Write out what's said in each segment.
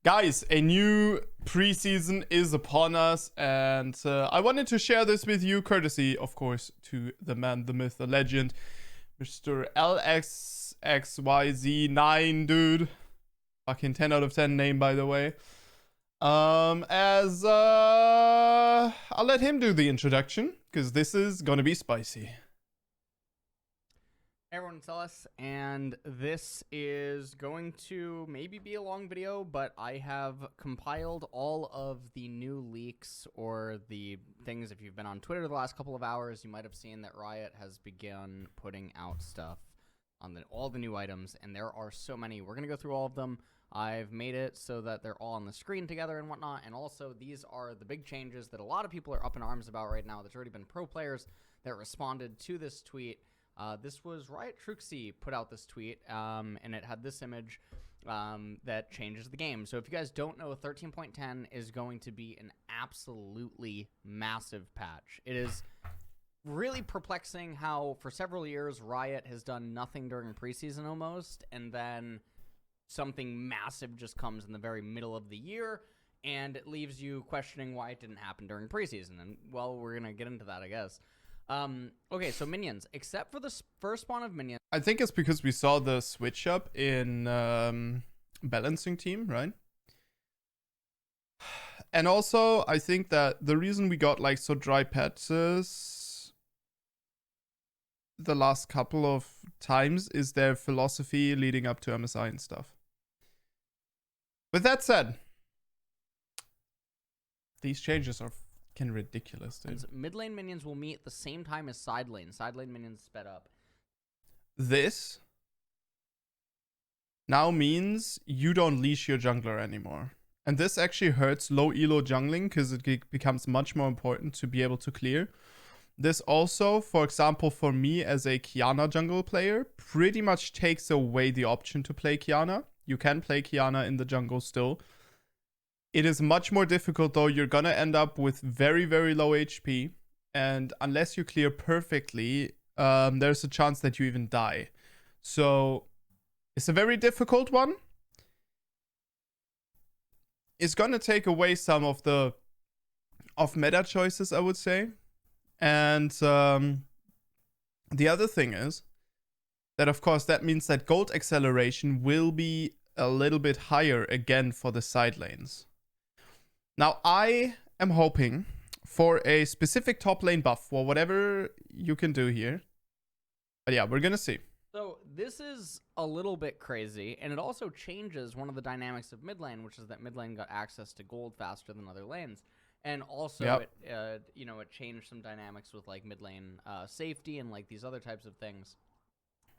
Guys, a new preseason is upon us, and I wanted to share this with you, courtesy, of course, to the man, the myth, the legend, Mr. LXXYZ9, dude. Fucking 10 out of 10 name, by the way. I'll let him do the introduction, because this is gonna be spicy. Hey everyone, it's Ellis, and this is going to maybe be a long video, but I have compiled all of the new leaks or the things. If you've been on Twitter the last couple of hours, you might have seen that Riot has begun putting out stuff on all the new items, and there are so many. We're going to go through all of them. I've made it so that they're all on the screen together and whatnot, and also these are the big changes that a lot of people are up in arms about right now. There's already been pro players that responded to this tweet. This was Riot Truxy put out this tweet, and it had this image that changes the game. So if you guys don't know, 13.10 is going to be an absolutely massive patch. It is really perplexing how for several years Riot has done nothing during preseason almost, and then something massive just comes in the very middle of the year, and it leaves you questioning why it didn't happen during preseason. And, well, we're going to get into that, I guess. Okay, so minions. Except for the first spawn of minions. I think it's because we saw the switch up in balancing team, right? And also, I think that the reason we got like so dry patches the last couple of times is their philosophy leading up to MSI and stuff. With that said, these changes are fucking ridiculous, dude. Mid lane minions will meet at the same time as side lane. Side lane minions sped up. This now means you don't leash your jungler anymore. And this actually hurts low elo jungling because it becomes much more important to be able to clear. This also, for example, for me as a Qiyana jungle player, pretty much takes away the option to play Qiyana. You can play Qiyana in the jungle still. It is much more difficult though. You're gonna end up with very, very low HP. And unless you clear perfectly, there's a chance that you even die. So it's a very difficult one. It's gonna take away some of the off-meta choices, I would say. And the other thing is that, of course, that means that gold acceleration will be a little bit higher again for the side lanes. Now, I am hoping for a specific top lane buff or whatever you can do here. But yeah, we're going to see. So this is a little bit crazy, and it also changes one of the dynamics of mid lane, which is that mid lane got access to gold faster than other lanes. And also, it changed some dynamics with like mid lane safety and like these other types of things.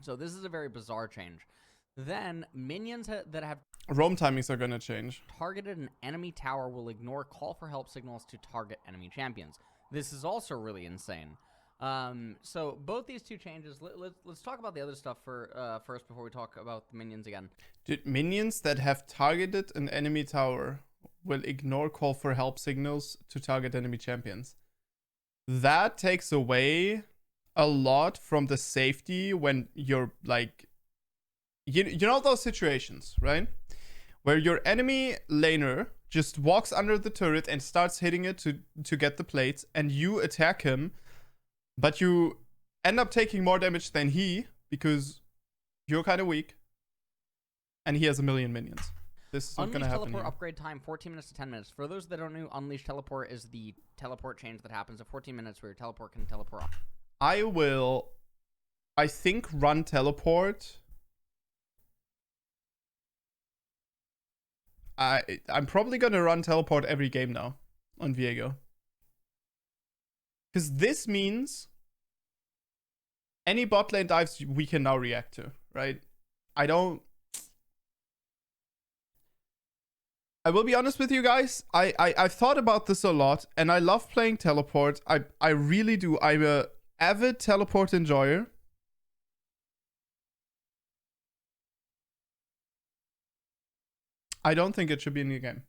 So this is a very bizarre change. Then minions that have roam timings are going to change. Targeted an enemy tower will ignore call for help signals to target enemy champions. This is also really insane. So both these two changes. Let's talk about the other stuff first before we talk about the minions again. Dude, minions that have targeted an enemy tower will ignore call for help signals to target enemy champions. That takes away a lot from the safety when you're like, you know those situations, right? Where your enemy laner just walks under the turret and starts hitting it to get the plates, and you attack him, but you end up taking more damage than he because you're kind of weak, and he has a million minions. This is not going to happen. Unleash teleport here. upgrade time 14 minutes to 10 minutes. For those that don't know, Unleash teleport is the teleport change that happens at 14 minutes where your teleport can teleport off. I think, run teleport. I'm probably going to run teleport every game now on Viego. Because this means any bot lane dives we can now react to, right? I will be honest with you guys. I've thought about this a lot, and I love playing teleport. I really do. I'm a avid teleport enjoyer. I don't think it should be in the game.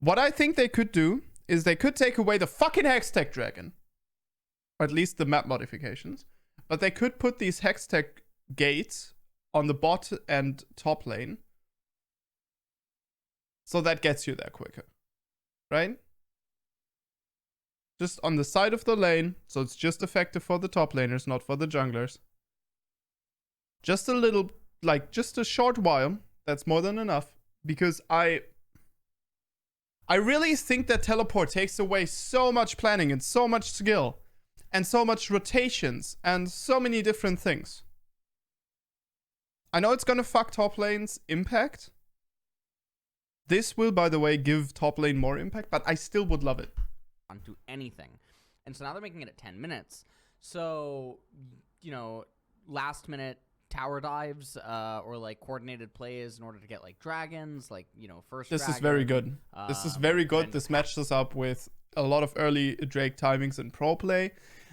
What I think they could do is they could take away the fucking Hextech Dragon. Or at least the map modifications. But they could put these Hextech gates on the bot and top lane. So that gets you there quicker, right? Just on the side of the lane, so it's just effective for the top laners, not for the junglers. Just a little, like, just a short while. That's more than enough. Because I really think that teleport takes away so much planning and so much skill and so much rotations and so many different things. I know it's gonna fuck top lane's impact. This will, by the way, give top lane more impact, but I still would love it. Onto anything. And so now they're making it at 10 minutes. So, you know, last minute tower dives or like coordinated plays in order to get like dragons, like, you know, first This dragon, is very good. This is very good. This matches up with a lot of early Drake timings in pro play.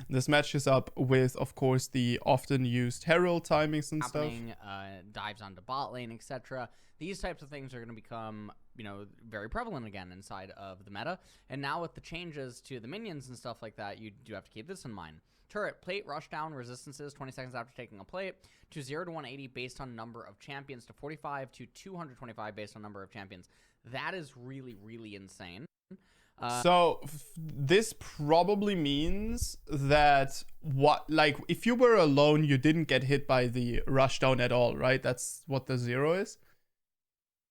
This matches up with, of course, the often used Herald timings and stuff. Dives onto bot lane, etc. These types of things are going to become, you know, very prevalent again inside of the meta. And now with the changes to the minions and stuff like that, you do have to keep this in mind. Turret, plate, rush down, resistances 20 seconds after taking a plate, to 0 to 180 based on number of champions, to 45 to 225 based on number of champions. That is really, really insane. So this probably means that if you were alone, you didn't get hit by the rush down at all, right? That's what the 0 is.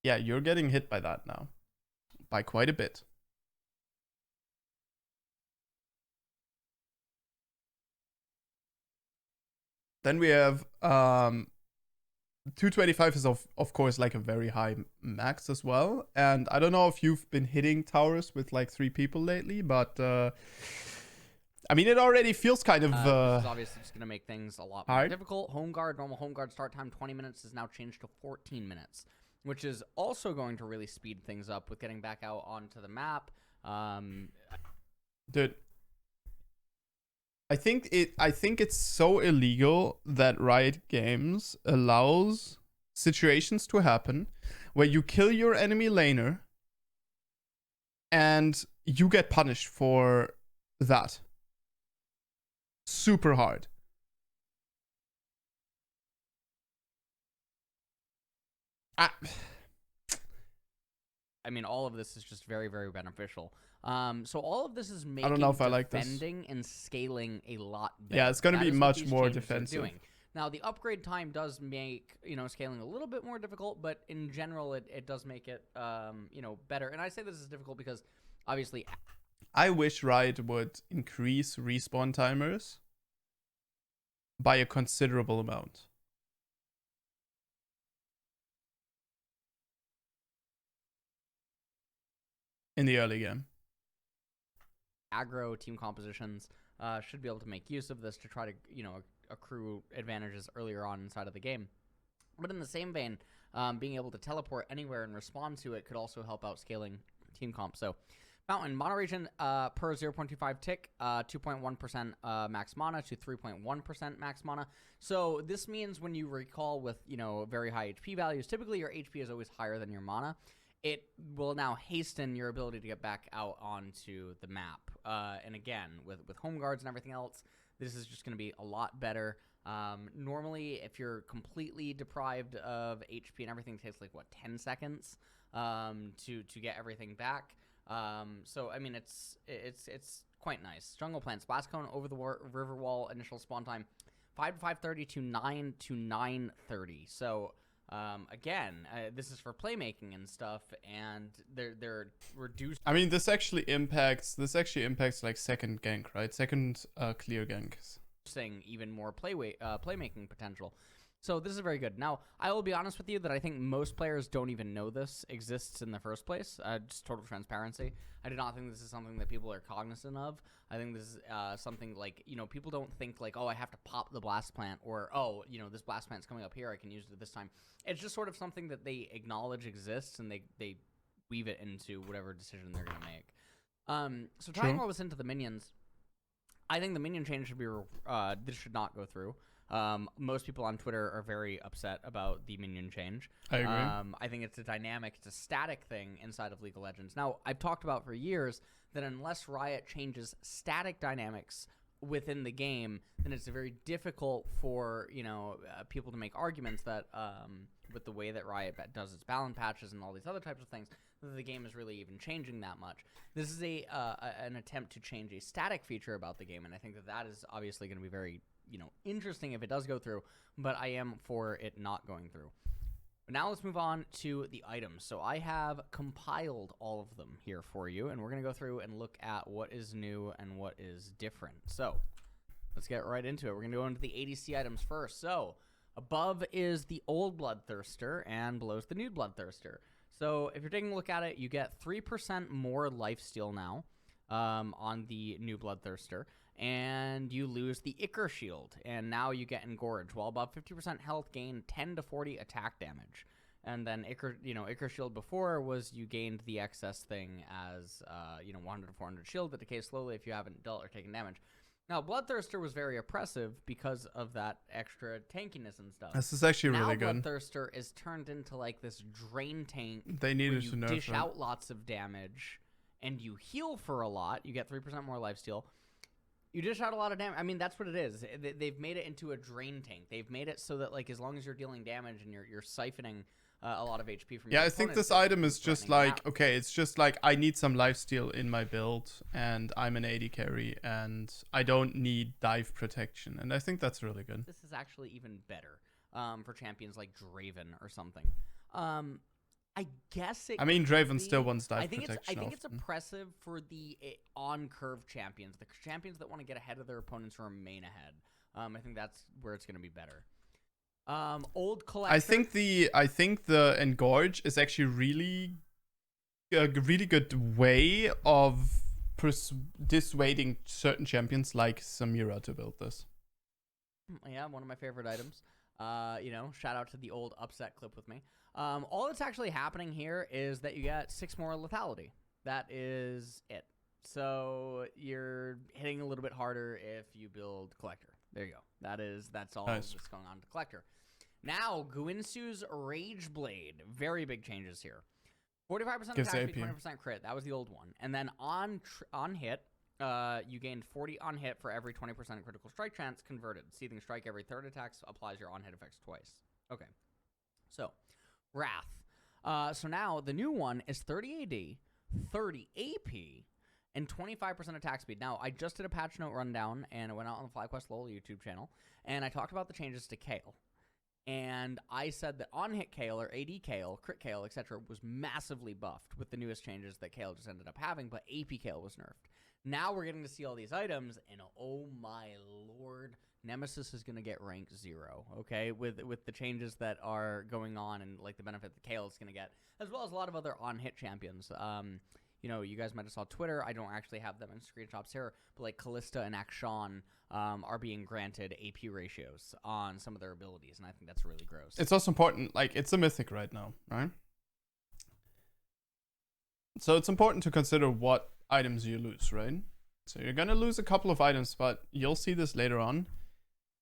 Yeah, you're getting hit by that now. By quite a bit. Then we have 225 is of course like a very high max as well. And I don't know if you've been hitting towers with like 3 people lately, but I mean, it already feels kind of this is obviously just going to make things a lot more difficult. Home guard, normal home guard start time 20 minutes is now changed to 14 minutes, which is also going to really speed things up with getting back out onto the map. Dude, I think it's so illegal that Riot Games allows situations to happen where you kill your enemy laner and you get punished for that. Super hard. I mean, all of this is just very, very beneficial. So all of this is making I don't know if I like this. defending and scaling a lot better. Yeah, it's going to be much more defensive. Now, the upgrade time does make, you know, scaling a little bit more difficult, but in general, it does make it, you know, better. And I say this is difficult because, obviously... I wish Riot would increase respawn timers by a considerable amount. In the early game. Aggro team compositions should be able to make use of this to try to, you know, accrue advantages earlier on inside of the game. But in the same vein, being able to teleport anywhere and respond to it could also help out scaling team comp. So, Fountain, mono regen per 0.25 tick, 2.1% max mana to 3.1% max mana. So this means when you recall with, you know, very high HP values, typically your HP is always higher than your mana. It will now hasten your ability to get back out onto the map. And again, with home guards and everything else, this is just going to be a lot better. Normally, if you're completely deprived of HP and everything, it takes like, what, 10 seconds to get everything back. So, I mean, it's quite nice. Jungle Plant, Splash Cone over the river wall, initial spawn time, 5 to 5:30 to 9 to 9:30. So... again, this is for playmaking and stuff, and they're reduced. I mean, this actually impacts like second gank, right? Second clear ganks. Saying even more playmaking potential. So this is very good. Now, I will be honest with you that I think most players don't even know this exists in the first place. Just total transparency. I do not think this is something that people are cognizant of. I think this is something like, you know, people don't think like, oh, I have to pop the blast plant, or, oh, you know, this blast plant's coming up here, I can use it this time. It's just sort of something that they acknowledge exists, and they weave it into whatever decision they're going to make. So tying all this into the minions, I think the minion change should be, this should not go through. Most people on Twitter are very upset about the minion change. I agree. I think it's a dynamic, it's a static thing inside of League of Legends. Now, I've talked about for years that unless Riot changes static dynamics within the game, then it's very difficult for, you know, people to make arguments that with the way that Riot does its balance patches and all these other types of things, that the game is really even changing that much. This is an attempt to change a static feature about the game, and I think that is obviously going to be very, interesting if it does go through, but I am for it not going through. But now let's move on to the items. So I have compiled all of them here for you, and we're going to go through and look at what is new and what is different. So let's get right into it. We're going to go into the ADC items first. So above is the old Bloodthirster, and below is the new Bloodthirster. So if you're taking a look at it, you get 3% more lifesteal now on the new Bloodthirster, and you lose the Ichor Shield, and now you get Engorge. While above 50% health, gain 10 to 40 attack damage. And then Ichor Shield before was you gained the excess thing as 100 to 400 shield that decays slowly if you haven't dealt or taken damage. Now, Bloodthirster was very oppressive because of that extra tankiness and stuff. This is actually really good. Now Bloodthirster is turned into like this drain tank. They needed to nerf it. You dish out lots of damage, and you heal for a lot. You get 3% more lifesteal. You dish out a lot of damage. I mean, that's what it is. They've made it into a drain tank. They've made it so that, like, as long as you're dealing damage and you're siphoning a lot of HP from your I think this item is just like, okay, it's just like I need some lifesteal in my build, and I'm an AD carry, and I don't need dive protection, and I think that's really good. This is actually even better for champions like Draven or something. I guess it. I mean, Draven still wants dive protection. I think it's oppressive for the on-curve champions, the champions that want to get ahead of their opponents or remain ahead. I think that's where it's going to be better. Old Collector. I think the Engorge is actually really a really good way of dissuading certain champions like Samira to build this. Yeah, one of my favorite items. Shout out to the old upset clip with me. All that's actually happening here is that you get 6 more lethality. That is it. So you're hitting a little bit harder if you build Collector. There you go. That's all that's going on to Collector. Now, Guinsoo's Rage Blade. Very big changes here. 45% attack speed, 20% crit. That was the old one. And then on hit, you gained 40 on hit for every 20% critical strike chance converted. Seething Strike every third attack applies your on hit effects twice. Okay. So, Wrath. So now the new one is 30 AD, 30 AP, and 25% attack speed. Now, I just did a patch note rundown, and I went out on the FlyQuest LOL YouTube channel, and I talked about the changes to Kayle. And I said that on-hit Kayle, or AD Kayle, crit Kayle, etc., was massively buffed with the newest changes that Kayle just ended up having, but AP Kayle was nerfed. Now we're getting to see all these items, and oh my lord, Nemesis is going to get rank 0, okay? With the changes that are going on and like the benefit that Kayle is going to get, as well as a lot of other on-hit champions. You guys might have saw Twitter. I don't actually have them in screenshots here, but like Kalista and Akshan are being granted AP ratios on some of their abilities, and I think that's really gross. It's also important, like, it's a mythic right now, right? So it's important to consider what items you lose, right? So you're gonna lose a couple of items, but you'll see this later on.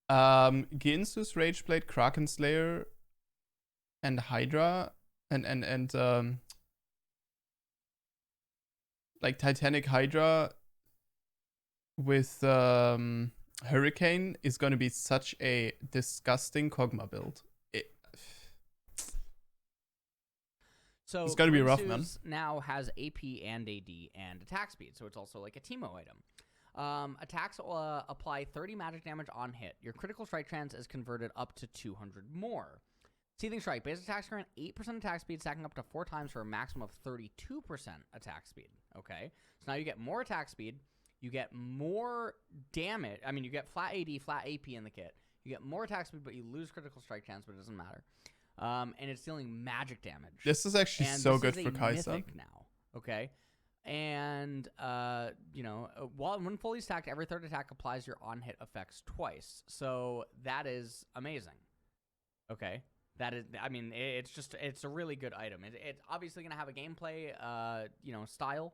Guinsoo's Rageblade, Kraken Slayer, and Hydra, and like Titanic Hydra with Hurricane is gonna be such a disgusting Kog'Maw build. So it's gonna be rough, man. Now has AP and AD and attack speed, so it's also like a Teemo item. Attacks apply 30 magic damage on hit. Your critical strike chance is converted up to 200 more. Seething Strike. Base attacks grant 8% attack speed, stacking up to 4 times for a maximum of 32% attack speed. Okay? So now you get more attack speed. You get more damage. I mean, you get flat AD, flat AP in the kit. You get more attack speed, but you lose critical strike chance, but it doesn't matter. And it's dealing magic damage. This is actually so good for Kai'Sa now. Okay? And, when fully stacked, every third attack applies your on-hit effects twice. So that is amazing. Okay? That is, I mean, it's a really good item. It's obviously going to have a gameplay, style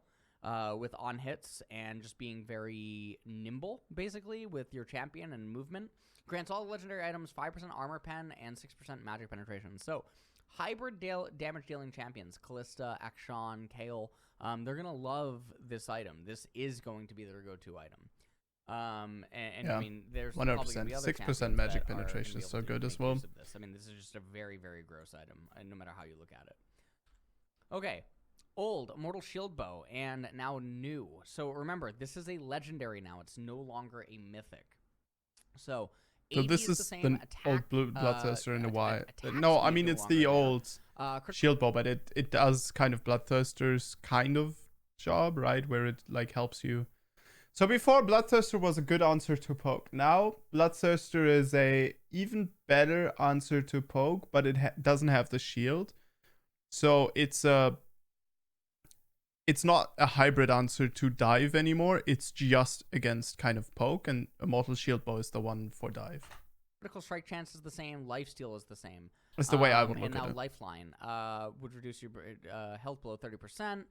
with on hits and just being very nimble, basically, with your champion and movement. Grants all legendary items 5% armor pen and 6% magic penetration. So, hybrid damage dealing champions, Kalista, Akshan, Kayle, they're going to love this item. This is going to be their go-to item. And Yeah, I mean, there's probably gonna 100%. be other 6% champions magic that are gonna penetration be is able so to good as make well. use of this. I mean, this is just a very, very gross item, no matter how you look at it. Okay, old Immortal Shield Bow, and now new. So remember, this is a legendary now. It's no longer a mythic. So So 80 this is the is same the attack. old Bloodthirster in the Y. Attack No, I speed mean no it's longer the there. old Critical shield bow, but it does kind of Bloodthirster's kind of job, right? Where it like helps you. So before, Bloodthirster was a good answer to poke. Now Bloodthirster is a even better answer to poke, but it doesn't have the shield. So it's not a hybrid answer to dive anymore. It's just against kind of poke, and Immortal Shield Bow is the one for dive. Critical strike chance is the same. Lifesteal is the same. That's the way I would look and now at it. Lifeline would reduce your health below 30%,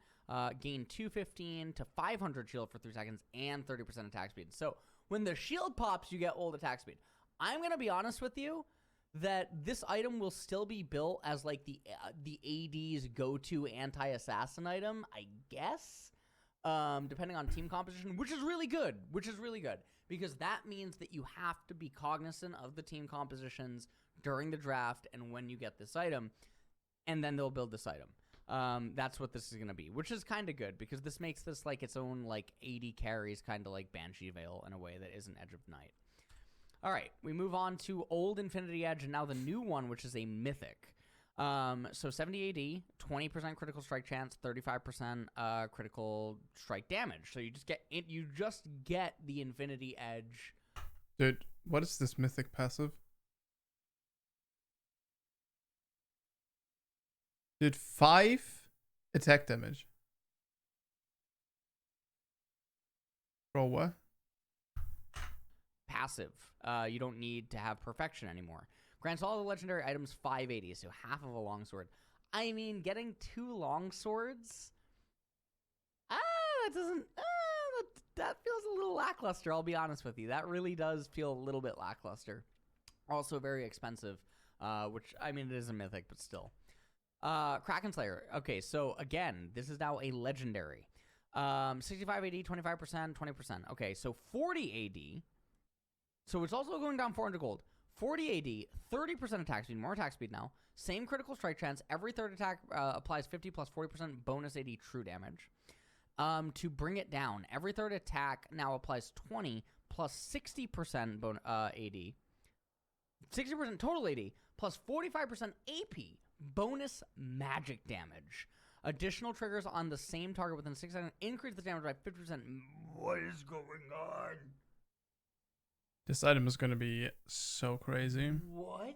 gain 215 to 500 shield for 3 seconds, and 30% attack speed. So when the shield pops, you get old attack speed. I'm going to be honest with you that this item will still be built as like the AD's go-to anti-assassin item, I guess, depending on team composition, which is really good, because that means that you have to be cognizant of the team compositions during the draft and when you get this item, and then they'll build this item. That's what this is going to be, which is kind of good because this makes this like its own like 80 carries, kind of like Banshee Veil in a way that isn't Edge of Night. All right, we move on to old Infinity Edge and now the new one, which is a mythic. So 70 AD, 20% critical strike chance, 35% critical strike damage. So you just get the Infinity Edge. Dude, what is this mythic passive? Did 5 attack damage. Bro, what? Passive. You don't need to have perfection anymore. Grants all the legendary items 580, so half of a longsword. I mean, getting 2 longswords? That doesn't... that feels a little lackluster, I'll be honest with you. That really does feel a little bit lackluster. Also very expensive, which, I mean, it is a mythic, but still. Kraken Slayer. Okay, so again, this is now a legendary. 65 AD, 25%, 20%. Okay, so 40 AD... So it's also going down 400 gold. 40 AD, 30% attack speed, more attack speed now. Same critical strike chance. Every third attack applies 50 plus 40% bonus AD true damage. To bring it down, every third attack now applies 20 plus 60% AD. 60% total AD plus 45% AP bonus magic damage. Additional triggers on the same target within 6 seconds increase the damage by 50%. What is going on? This item is going to be so crazy. What?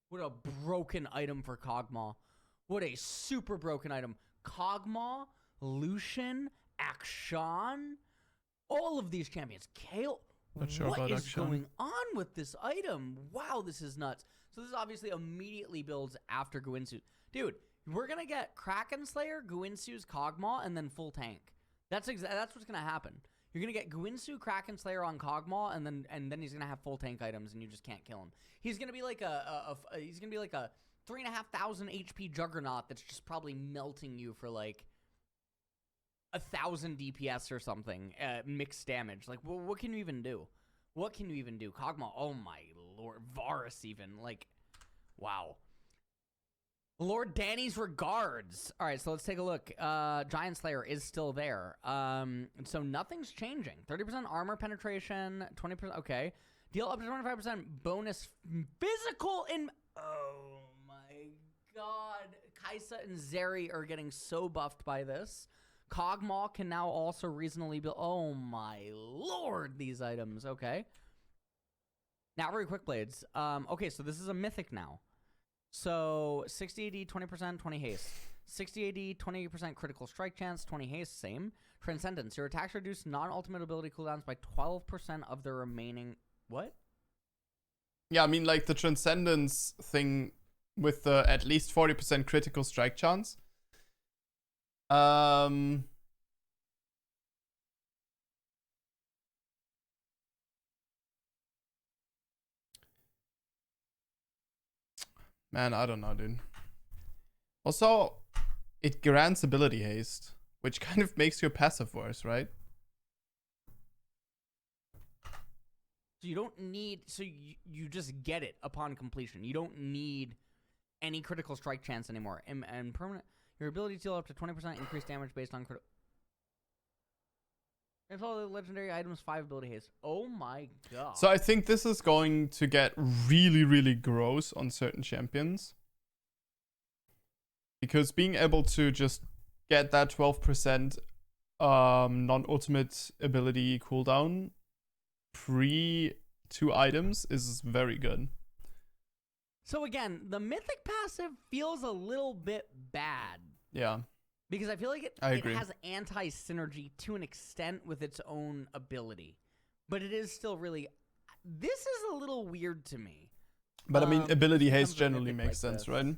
What a broken item for Kog'Maw. What a super broken item. Kog'Maw, Lucian, Akshan, all of these champions. Kale, Not sure what about is Akshan. going on with this item? Wow, this is nuts. So this obviously immediately builds after Guinsoo. Dude, we're going to get Kraken Slayer, Guinsoo's Kog'Maw, and then full tank. That's what's going to happen. You're gonna get Guinsoo, Kraken Slayer on Kog'Maw, and then he's gonna have full tank items, and you just can't kill him. He's gonna be like a 3,500 HP Juggernaut that's just probably melting you for like 1,000 DPS or something, mixed damage. Like, what can you even do? What can you even do? Kog'Maw, oh my lord, Varus even, like, wow. Lord Danny's regards. All right, so let's take a look. Giant Slayer is still there. So nothing's changing. 30% armor penetration, 20%. Okay, deal up to 25% bonus physical in. Oh my god, Kai'Sa and Zeri are getting so buffed by this. Kog'Maw can now also reasonably build. Oh my lord, these items. Okay. Now, very quick blades. Okay, so this is a mythic now. So 60 AD, 20%, 20 haste. 60 AD, 20% critical strike chance, 20 haste, same. Transcendence. Your attacks reduce non-ultimate ability cooldowns by 12% of the remaining... What? Yeah, I mean, like the Transcendence thing with the at least 40% critical strike chance. Man, I don't know, dude. Also, it grants ability haste, which kind of makes your passive worse, right? So you don't need. So you just get it upon completion. You don't need any critical strike chance anymore. And permanent. Your ability to deal up to 20% increased damage based on critical. And all the legendary items 5 ability haste. Oh my god. So I think this is going to get really, really gross on certain champions. Because being able to just get that 12% non-ultimate ability cooldown pre 2 items is very good. So again, the mythic passive feels a little bit bad. Yeah. Because I feel like it has anti-synergy to an extent with its own ability. But it is still really... This is a little weird to me. But I mean, ability haste generally makes sense, right?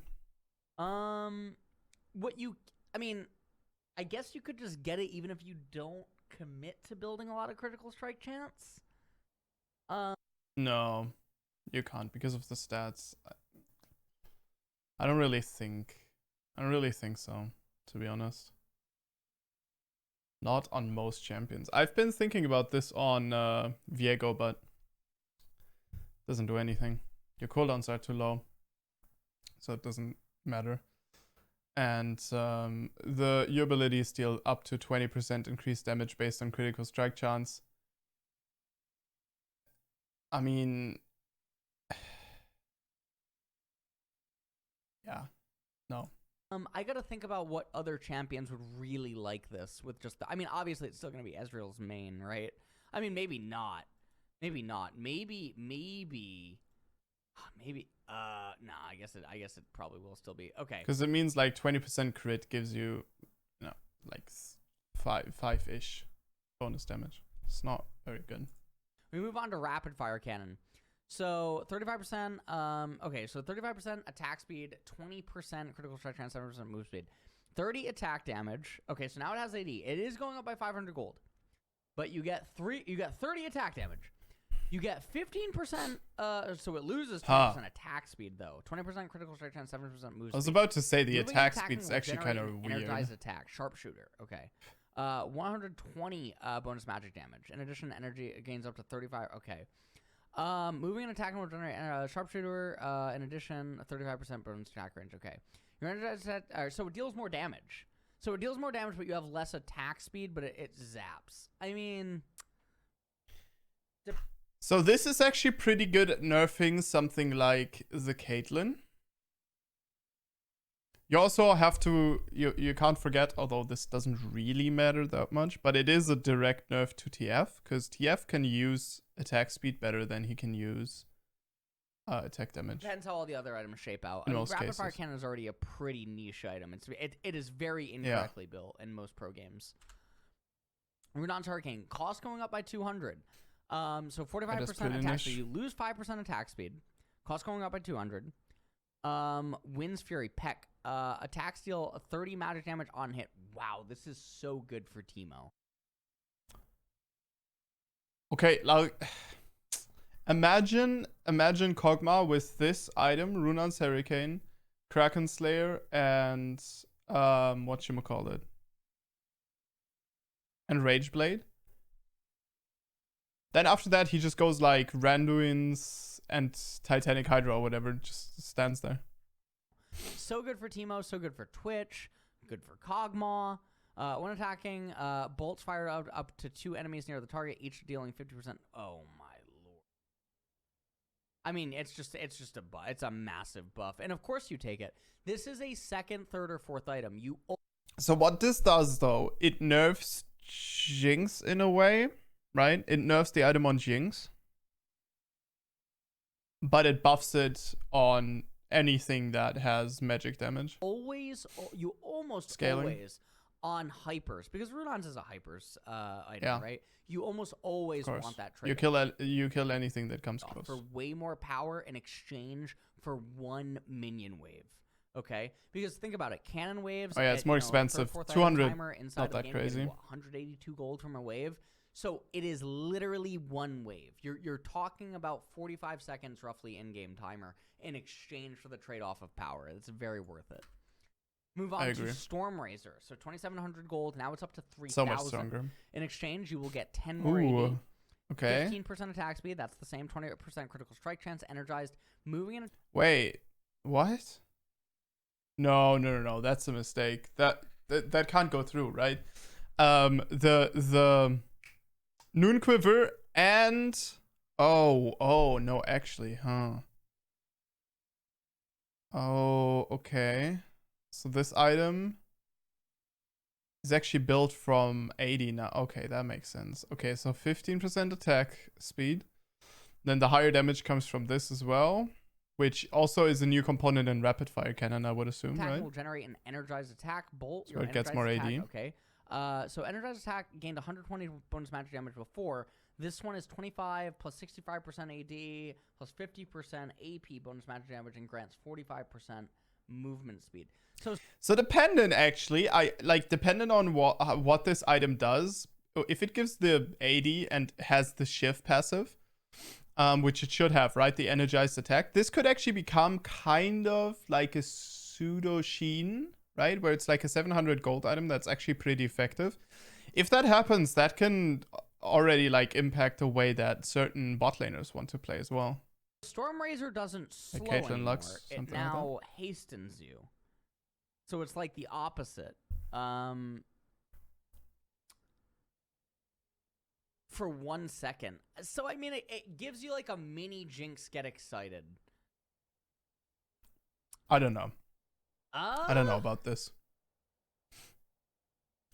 I mean, I guess you could just get it even if you don't commit to building a lot of critical strike chance. No, you can't because of the stats. I don't really think so, to be honest. Not on most champions. I've been thinking about this on Viego, but doesn't do anything. Your cooldowns are too low, so it doesn't matter. And your abilities deal up to 20% increased damage based on critical strike chance. I mean, yeah, no. I gotta think about what other champions would really like this with just I mean, obviously it's still gonna be Ezreal's main, right? I mean, maybe not. Maybe not. Maybe nah, I guess it probably will still be. Okay. Because it means like 20% crit gives you, like 5-ish bonus damage. It's not very good. We move on to rapid fire cannon. So 35%, okay, so 35% attack speed, 20% critical strike chance, 7% move speed, 30 attack damage. Okay, so now it has AD. It is going up by 500 gold, but you get 30 attack damage. You get 15%, so it loses 20% attack speed though. 20% critical strike chance, 7% move speed. I was about to say the Moving attack and speed's attacking actually will kind of generate an weird. Energized attack, sharpshooter. Okay. 120 bonus magic damage. In addition, energy gains up to 35. Okay. Moving and attacking will generate sharpshooter. In addition, 35% bonus attack range. Okay. Your energized attack, so it deals more damage. So it deals more damage, but you have less attack speed, but it zaps. I mean... So this is actually pretty good at nerfing something like the Caitlyn. You also have to, you can't forget, although this doesn't really matter that much, but it is a direct nerf to TF, because TF can use attack speed better than he can use attack damage. Depends how all the other items shape out. In most Rapid cases. Fire Cannon is already a pretty niche item. It is very incorrectly built in most pro games. Runon's Hurricane. Cost going up by 200. So 45% attack niche. speed. You lose 5% attack speed. Cost going up by 200. Wind's Fury. Peck. Attack steal 30 magic damage on hit. Wow, this is so good for Teemo. Okay, like imagine Kog'Maw with this item, Runon's Hurricane, Kraken Slayer, and whatchamacallit, and Rageblade. Then after that he just goes like Randuin's and Titanic Hydra or whatever, just stands there. So good for Teemo, so good for Twitch, good for Kog'Maw. When attacking, bolts fire out up to 2 enemies near the target, each dealing 50%. Oh my lord! I mean, it's a massive buff, and of course you take it. This is a second, third, or fourth item. So what this does though, it nerfs Jinx in a way, right? It nerfs the item on Jinx, but it buffs it on anything that has magic damage. You almost Scaling. always on hypers, because Runon's is a hypers item, right? You almost always want that trade. You kill anything that comes close for way more power in exchange for 1 minion wave. Okay, because think about it, cannon waves. Oh yeah, it's more expensive. 200. Not that crazy. 182 gold from a wave. So it is literally 1 wave. You're talking about 45 seconds roughly in-game timer in exchange for the trade-off of power. It's very worth it. Move on to Stormrazor. So 2,700 gold. Now it's up to 3,000. So much stronger. In exchange, you will get 10 more AD. Okay. 15% attack speed. That's the same. 28% critical strike chance. Energized. Moving in. Wait. What? No. That's a mistake. That can't go through, right? The Noon Quiver and no, actually, huh? Oh, okay. So this item is actually built from 80 now. Okay, that makes sense. Okay, so 15% attack speed. Then the higher damage comes from this as well, which also is a new component in rapid fire cannon, I would assume, Attack right? will generate an energized attack bolt. So it gets more AD. Okay. So energized attack gained 120 bonus magic damage before. This one is 25 plus 65% AD plus 50% AP bonus magic damage and grants 45% movement speed. So dependent, actually, dependent on what this item does. If it gives the AD and has the shift passive, which it should have, right? The energized attack. This could actually become kind of like a pseudo Sheen, right? Where it's like a 700 gold item that's actually pretty effective. If that happens, that can already like impact the way that certain bot laners want to play as well. Storm Razor doesn't slow Like Caitlyn anymore. Lux, It something now like hastens you. So it's like the opposite. For 1 second. So I mean, it gives you like a mini Jinx get excited. I don't know. I don't know about this.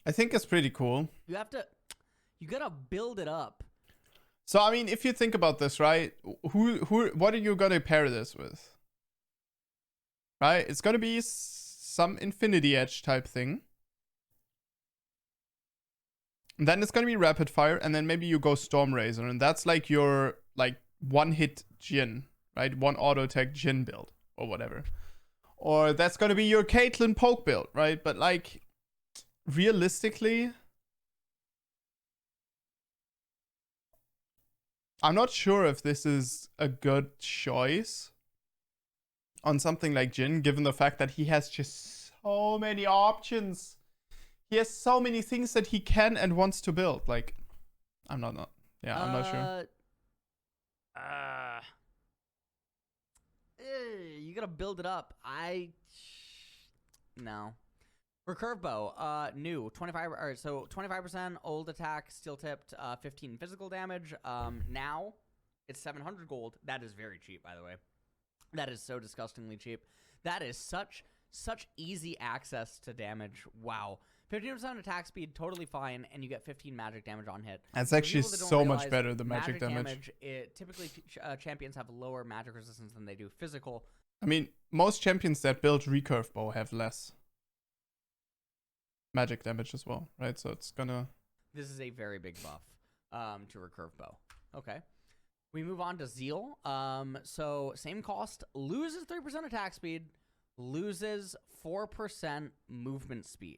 I think it's pretty cool. You gotta build it up. So I mean, if you think about this, right? What are you gonna pair this with? Right? It's gonna be some Infinity Edge type thing. And then it's gonna be Rapid Fire, and then maybe you go Storm Razor, and that's like your like one hit Jhin, right? One auto attack Jhin build or whatever. Or that's gonna be your Caitlyn poke build, right? But like realistically, I'm not sure if this is a good choice on something like Jhin, given the fact that he has just so many options. He has so many things that he can and wants to build. Like, I'm not sure. You gotta build it up. No. Recurve bow, new 25. Or so 25% old attack, steel tipped, 15 physical damage. Now it's 700 gold. That is very cheap, by the way. That is so disgustingly cheap. That is such easy access to damage. Wow. 15% attack speed, totally fine, and you get 15 magic damage on hit. That's actually so much better than magic damage. Typically, champions have lower magic resistance than they do physical. I mean, most champions that build recurve bow have less magic damage as well, right? So it's gonna... This is a very big buff to recurve bow. Okay. We move on to Zeal. So same cost, loses 3% attack speed, loses 4% movement speed.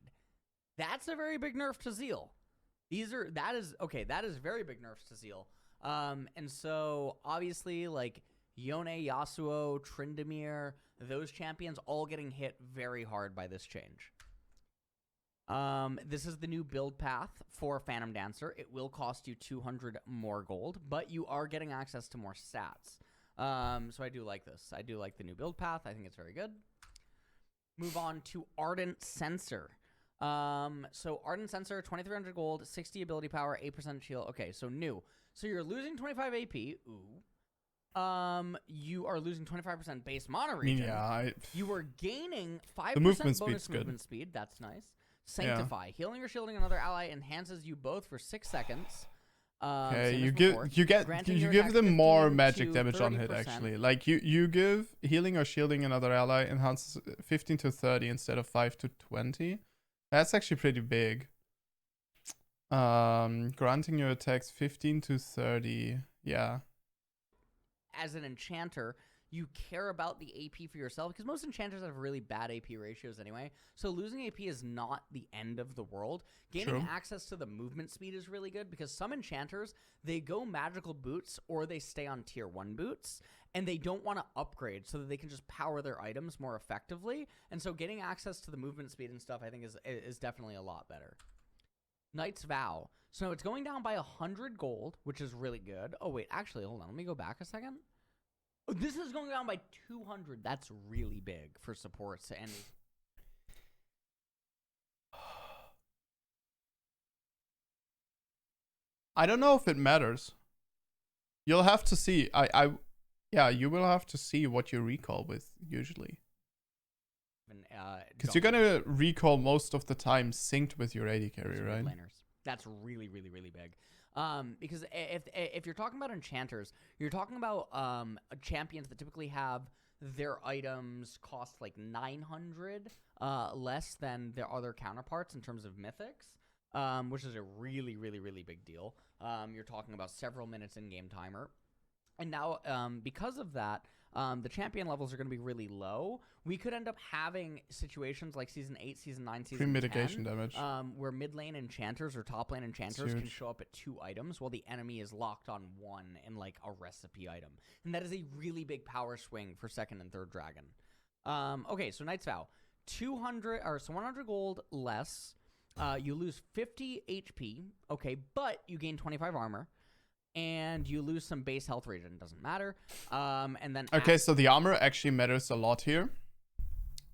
That's a very big nerf to Zeal. That is very big nerfs to Zeal. And so obviously like Yone, Yasuo, Tryndamere, those champions all getting hit very hard by this change. This is the new build path for Phantom Dancer. It will cost you 200 more gold, but you are getting access to more stats. So I do like this. I do like the new build path. I think it's very good. Move on to Ardent Sensor. So Ardent Sensor, 2300 gold, 60 ability power, 8% shield. Okay, so new. So you're losing 25 AP. Ooh. You are losing 25% base mana regen. Yeah, you are gaining 5% bonus movement speed. That's nice. Sanctify. Yeah. Healing or shielding another ally enhances you both for 6 seconds. Okay, you give them more magic damage on hit, actually. Like you give healing or shielding another ally enhances 15 to 30 instead of 5 to 20. That's actually pretty big. Granting your attacks 15 to 30. Yeah. As an enchanter, you care about the AP for yourself because most enchanters have really bad AP ratios anyway. So losing AP is not the end of the world. Gaining access to the movement speed is really good because some enchanters, they go magical boots or they stay on tier 1 boots and they don't want to upgrade so that they can just power their items more effectively. And so getting access to the movement speed and stuff I think is definitely a lot better. Knight's Vow. So it's going down by 100 gold, which is really good. Oh, wait. Actually, hold on. Let me go back a second. Oh, this is going down by 200. That's really big for supports. And I don't know if it matters. You'll have to see. Yeah, you will have to see what you recall with usually. Because you're gonna recall most of the time synced with your AD carry, right? That's really, really, really big. Because if you're talking about enchanters, you're talking about champions that typically have their items cost like 900 less than their other counterparts in terms of mythics, which is a really, really, really big deal. You're talking about several minutes in-game timer. And now, because of that, the champion levels are going to be really low. We could end up having situations like Season 8, Season 9, Season 10. Pre-mitigation damage. Where mid lane enchanters or top lane enchanters can show up at 2 items while the enemy is locked on 1 in like a recipe item. And that is a really big power swing for 2nd and 3rd dragon. Okay, so Knight's Vow. 100 gold less. You lose 50 HP. Okay, but you gain 25 armor. And you lose some base health regen. Doesn't matter. And then... Okay, so the armor actually matters a lot here.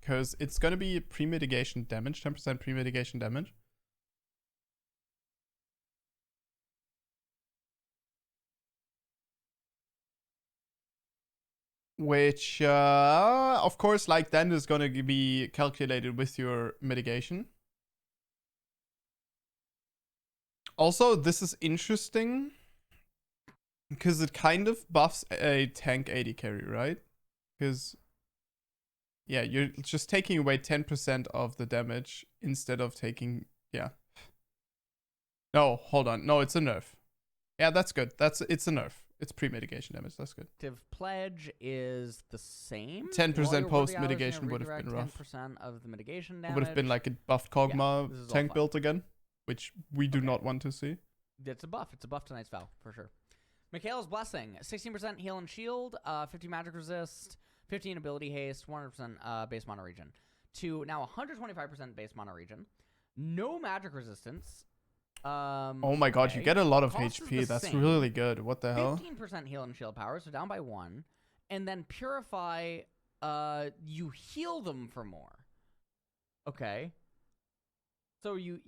Because it's going to be pre-mitigation damage. 10% pre-mitigation damage. Which, of course, like then is going to be calculated with your mitigation. Also, this is interesting. Because it kind of buffs a tank AD carry, right? Because, yeah, you're just taking away 10% of the damage instead of taking, yeah. No, hold on. No, it's a nerf. Yeah, that's good. It's a nerf. It's pre-mitigation damage. That's good. Pledge is the same. 10% post-mitigation would have been rough. 10% of the mitigation damage. It would have been like a buffed Kog'Maw tank build again, which we do not want to see. It's a buff. It's a buff to Knight's Vow, for sure. Mikaela's Blessing, 16% heal and shield, 50 magic resist, 15 ability haste, 100% base mana regen. To now 125% base mana regen, no magic resistance. Oh my god, you get a lot of HP. That's really good. What the hell? 15% heal and shield power, so down by 1. And then Purify, you heal them for more. Okay. So you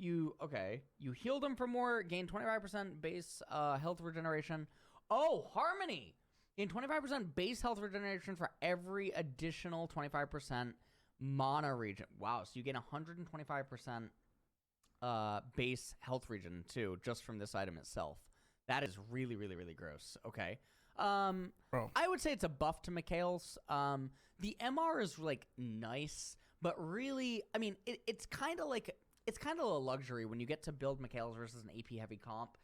heal them for more, gain 25% base health regeneration. Oh, Harmony! Gain 25% base health regeneration for every additional 25% mana regen. Wow, so you gain 125% base health regen too, just from this item itself. That is really, really, really gross. Okay. Bro. I would say it's a buff to Mikael's. The MR is like nice, but really, I mean, it's kind of like... It's kind of a luxury when you get to build Mikaela's versus an AP heavy comp,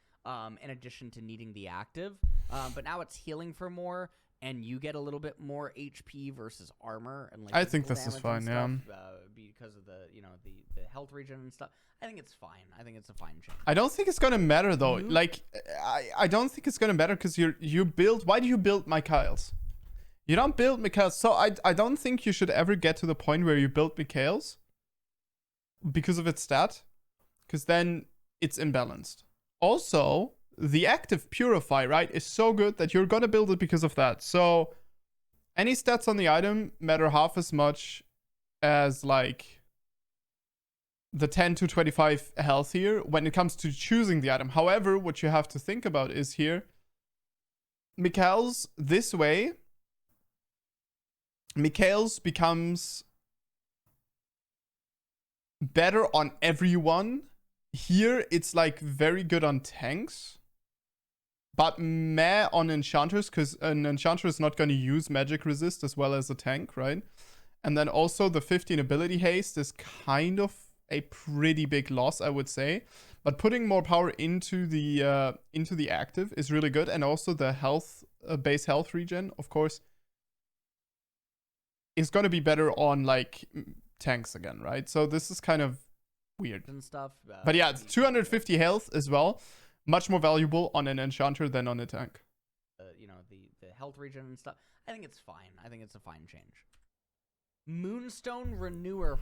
in addition to needing the active. But now it's healing for more, and you get a little bit more HP versus armor. And like I think this is fine, stuff, because of the the health regen and stuff. I think it's fine. I think it's a fine change. I don't think it's gonna matter though. Mm-hmm. Like, I don't think it's gonna matter because you build. Why do you build Mikael's? You don't build Mikael's. So I don't think you should ever get to the point where you build Mikael's. Because of its stat, because then it's imbalanced. Also, the active Purify, right, is so good that you're gonna build it because of that. So, any stats on the item matter half as much as, like, the 10 to 25 health here when it comes to choosing the item. However, what you have to think about is here, Mikael's this way, Mikael's becomes... better on everyone. Here, it's like very good on tanks. But meh on enchanters, because an enchanter is not going to use magic resist as well as a tank, right? And then also the 15 ability haste is kind of a pretty big loss, I would say. But putting more power into the active is really good. And also the health, base health regen, of course, is going to be better on like... tanks again, right? So this is kind of weird and stuff. But yeah, it's 250 health as well. Much more valuable on an enchanter than on a tank. The health regen and stuff. I think it's fine. I think it's a fine change. Moonstone Renewer,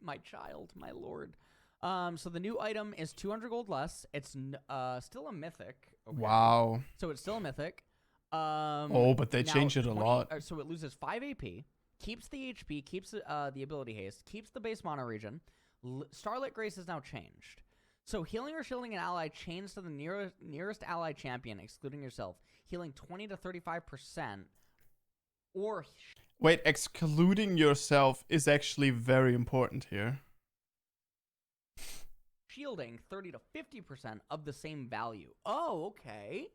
my child, my lord. So the new item is 200 gold less. It's still a mythic. Okay. Wow. So it's still a mythic. Oh, but they now changed it a 20 lot. So it loses 5 AP, keeps the HP, keeps the ability haste, keeps the base mana regen. Starlit Grace is now changed. So healing or shielding an ally chains to the nearest ally champion, excluding yourself, healing 20 to 35%, or Wait, excluding yourself is actually very important here. shielding 30 to 50% of the same value. Oh, okay.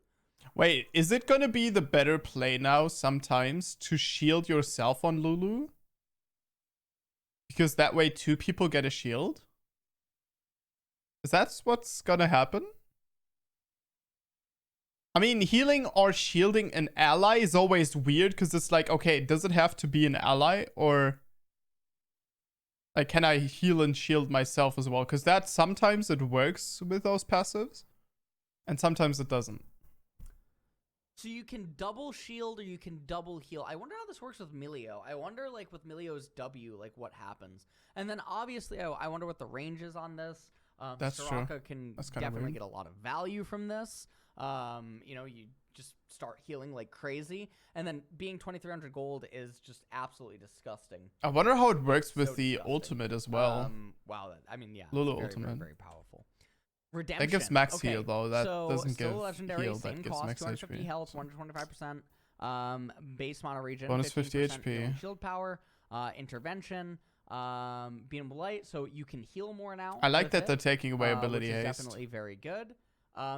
Wait, is it gonna be the better play now sometimes to shield yourself on Lulu? Because that way 2 people get a shield? Is that what's gonna happen? I mean, healing or shielding an ally is always weird because it's like, okay, does it have to be an ally or like can I heal and shield myself as well? Because that sometimes it works with those passives and sometimes it doesn't. So you can double shield or you can double heal. I wonder how this works with Milio. I wonder, like, with Milio's W, like, what happens. And then, obviously, I wonder what the range is on this. That's Soraka true. can That's kinda definitely weird. get a lot of value from this. You know, you just start healing like crazy. And then being 2,300 gold is just absolutely disgusting. I wonder how it works with So the disgusting. ultimate as well. Wow. I mean, yeah. Lulu it's very, ultimate. Very, very powerful. Redemption. That gives max Okay, heal though. That so doesn't still give legendary, heal. same That gives cost, max 250 HP. health, 125%. Base mana regen, Bonus 50 15% HP. healing shield power, intervention, beatable light, so you can heal more now. I like with that it, they're taking away ability which is haste. definitely very good.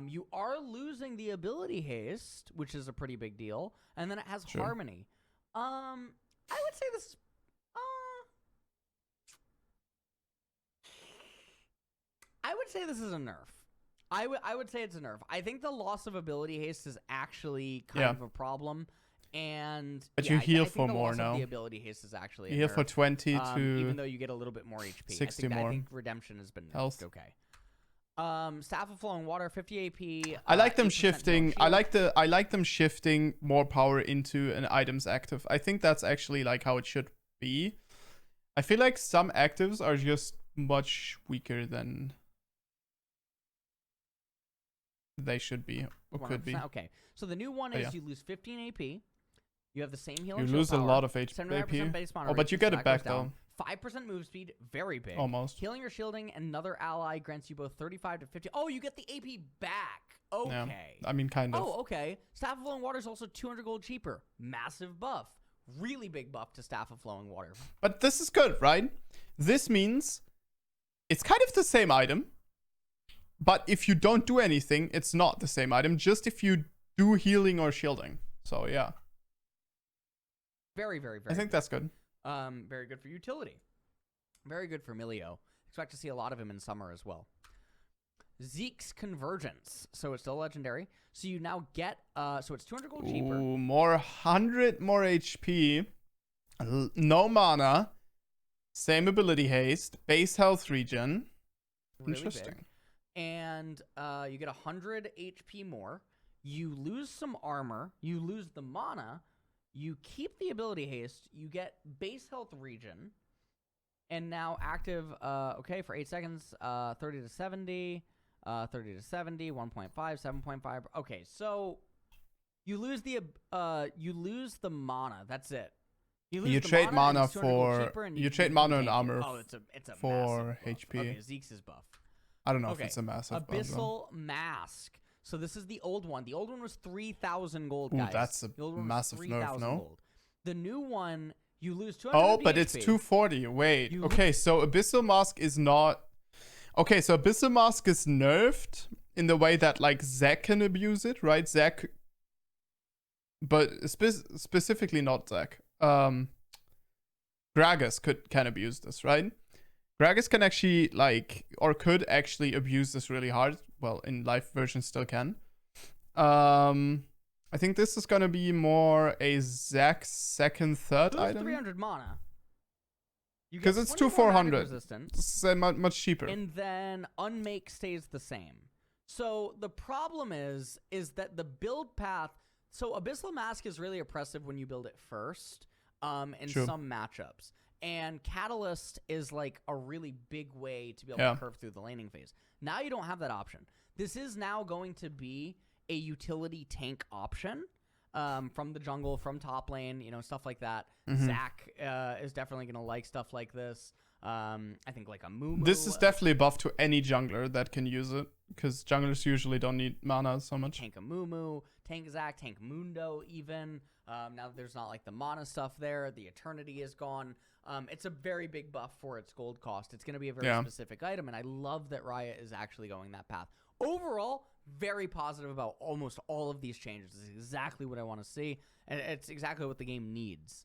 You are losing the ability haste, which is a pretty big deal, and then it has Sure. harmony. I would say this. I would say this is a nerf. I would say it's a nerf. I think the loss of ability haste is actually kind of a problem, and But yeah, you heal I think for the more loss now. of the ability haste is actually You a heal nerf, for 20 even to though you get a little bit more HP. 60 I more. think redemption has been nerfed. Health. Okay. Staff of Flowing Water, 50 AP. I like them 8% heal shifting. and shield. I like them shifting more power into an item's active. I think that's actually like how it should be. I feel like some actives are just much weaker than they should be or could be. 100%. Okay. So the new one Oh, is yeah. you lose 15 AP. You have the same heal You and shield lose a power, lot of HP. 75% base mana Oh, but regen, you so get it that back goes down. though. 5% move speed, very big. Almost. Healing or shielding another ally grants you both 35 to 50. Oh, you get the AP back. Okay. I mean, kind of. Oh, okay. Staff of Flowing Water is also 200 gold cheaper. Massive buff. Really big buff to Staff of Flowing Water. But this is good, right? This means it's kind of the same item. But if you don't do anything, it's not the same item. Just if you do healing or shielding. So, yeah. Very, very, very I think that's good. very good for utility. Very good for Milio. Expect to see a lot of him in summer as well. Zeke's Convergence. So it's still legendary. So you now get, so it's 200 gold cheaper. Ooh, 100 more HP. No mana. Same ability haste. Base health regen. Really Interesting. big. And you get 100 HP more. You lose some armor. You lose the mana. You keep the ability haste. You get base health regen. And now active, okay, for 8 seconds, 30 to 70, 30 to 70, 1.5, 7.5. Okay, so you lose the mana. That's it. lose You the trade mana, mana and it's 200 gold for cheaper, and you trade can mana and tank it. armor Oh, it's a for massive buff. HP. Okay, Zeke's is buff. I don't know if Okay, it's a massive buff, though. Abyssal Mask. So this is the old one. The old one was 3,000 gold, Ooh, guys. that's a The old one was massive nerf, 3,000 no? gold. The new one, you lose 200 Oh, but it's HP. 240. Wait. You Okay, so Abyssal Mask is not. Okay, so Abyssal Mask is nerfed in the way that like Zac can abuse it, right? Zac, but specifically not Zac. Gragas can abuse this, right? Gragas can actually like or could actually abuse this really hard. Well, in live version still can. I think this is gonna be more a Zac second, third Lose item. 300 mana. You 'Cause get it's 24 magic 400. resistance, This is much cheaper. and then Unmake stays the same. So the problem is that the build path. So Abyssal Mask is really oppressive when you build it first, in True. some matchups. And Catalyst is like a really big way to be able Yeah. to curve through the laning phase. Now you don't have that option. This is now going to be a utility tank option from the jungle, from top lane, stuff like that. Mhm. Zac is definitely going to like stuff like this. I think like a Moo. This is definitely a buff to any jungler that can use it, because junglers usually don't need mana so much. Tank a Moo, tank Zac, tank Mundo even. Now that there's not like the mana stuff there, the Eternity is gone. It's a very big buff for its gold cost. It's going to be a very specific item, and I love that Riot is actually going that path. Overall, very positive about almost all of these changes. It's exactly what I want to see, and it's exactly what the game needs.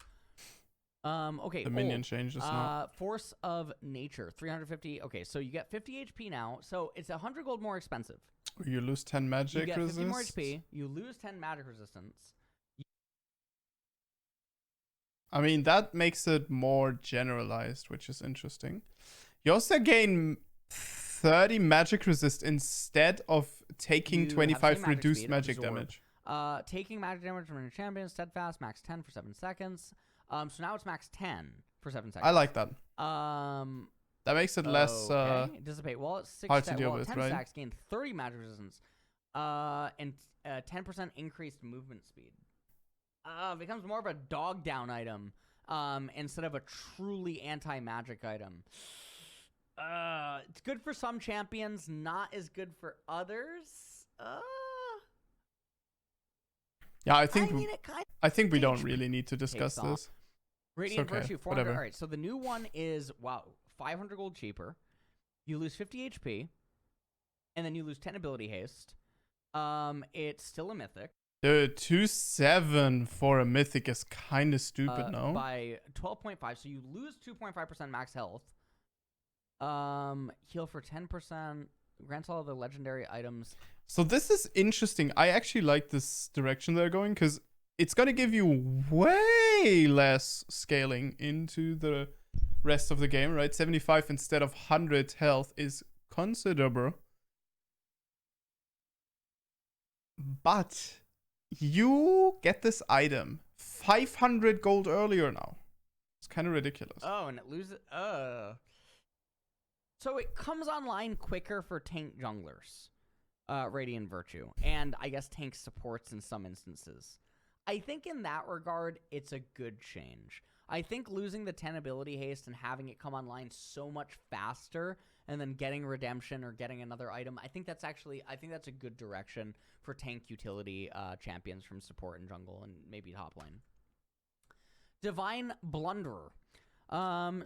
Okay. The minion changes now. Force of Nature, 350. Okay, so you get 50 HP now, so it's 100 gold more expensive. You lose 10 magic You get 50 more resist. HP. You lose 10 magic resistance. I mean, that makes it more generalized, which is interesting. You also gain 30 magic resist instead of taking You have 25 same magic reduced speed, magic absorb. damage. Taking magic damage from your champion, steadfast, max 10 for 7 seconds. So now it's max 10 for 7 seconds. I like that. Um, That makes it less okay. Dissipate. Well, it's 6 hard to deal with, 10 right? stacks gain 30 magic resistance. And 10% increased movement speed. Becomes more of a dog down item. Instead of a truly anti-magic item. It's good for some champions, not as good for others. Yeah, I I think mean, it kind we don't takes- really need to discuss off. this. Radiant okay, Virtue, 400. whatever. All right, so the new one is, 500 gold cheaper. You lose 50 HP, and then you lose 10 ability haste. It's still a mythic. The 2-7 for a mythic is kind of stupid, no? By 12.5, so you lose 2.5% max health. Heal for 10%. Grants all of the legendary items. So this is interesting. I actually like this direction they're going, because it's going to give you way less scaling into the rest of the game, right? 75 instead of 100 health is considerable. But you get this item 500 gold earlier now. It's kind of ridiculous. Oh, and it loses. So it comes online quicker for tank junglers, Radiant Virtue, and I guess tank supports in some instances. I think in that regard, it's a good change. I think losing the 10 ability haste and having it come online so much faster, and then getting redemption or getting another item, I think that's a good direction for tank utility champions from support and jungle and maybe top lane. Divine Blunderer.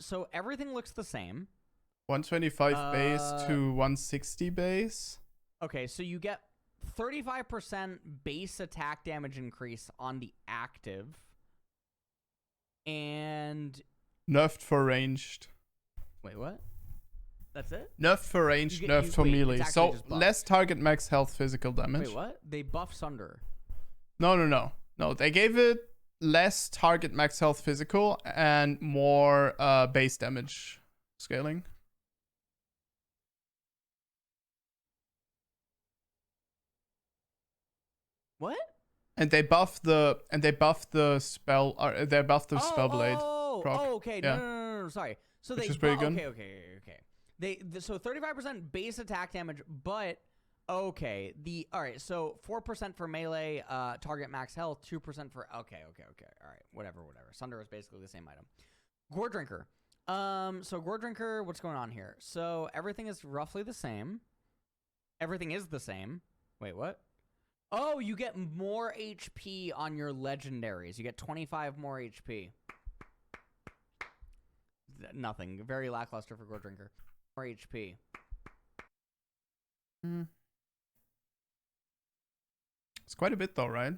So everything looks the same. 125 base to 160 base. Okay, so you get 35% base attack damage increase on the active. And Nerfed for ranged. wait, what? That's it? Nerfed for ranged, You nerfed for wait, it's melee. actually So just buffed. less target max health physical damage. Wait, what? They buff Sunder. No, they gave it less target max health physical and more base damage scaling. What? And they buffed the spell, or they buffed the spell blade. proc. Okay. Yeah. No, sorry. So Which they is pretty good. Okay. So 35% base attack damage, but okay. All right. So 4% for melee, target max health, 2% for okay. All right. Whatever. Sunder is basically the same item. Gore Drinker. So Gore Drinker, what's going on here? So everything is roughly the same. Everything is the same. Wait, what? Oh, you get more HP on your legendaries. You get 25 more HP. Nothing. Very lackluster for Gore Drinker. More HP. It's quite a bit though, right?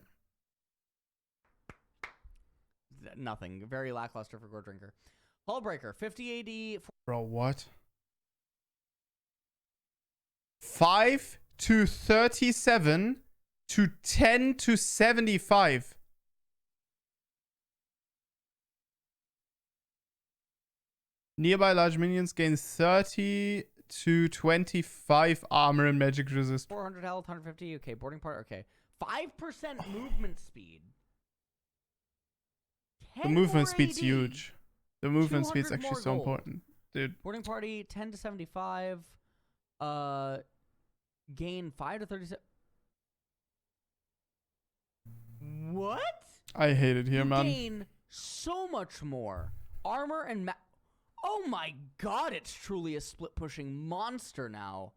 Nothing. Very lackluster for Gore Drinker. Hullbreaker, 50 AD. Bro, what? 5 to 37 to 10 to 75. Nearby large minions gain 30 to 25 armor and magic resist. 400 health, 150. Okay, boarding part. Okay. 5% movement speed. The movement speed's AD. huge. The movement speed's 200 actually more so gold. important, dude. Boarding party 10 to 75. Gain 5 to 37. What? I hate it here, You man. gain so much more armor and oh my god, it's truly a split pushing monster now.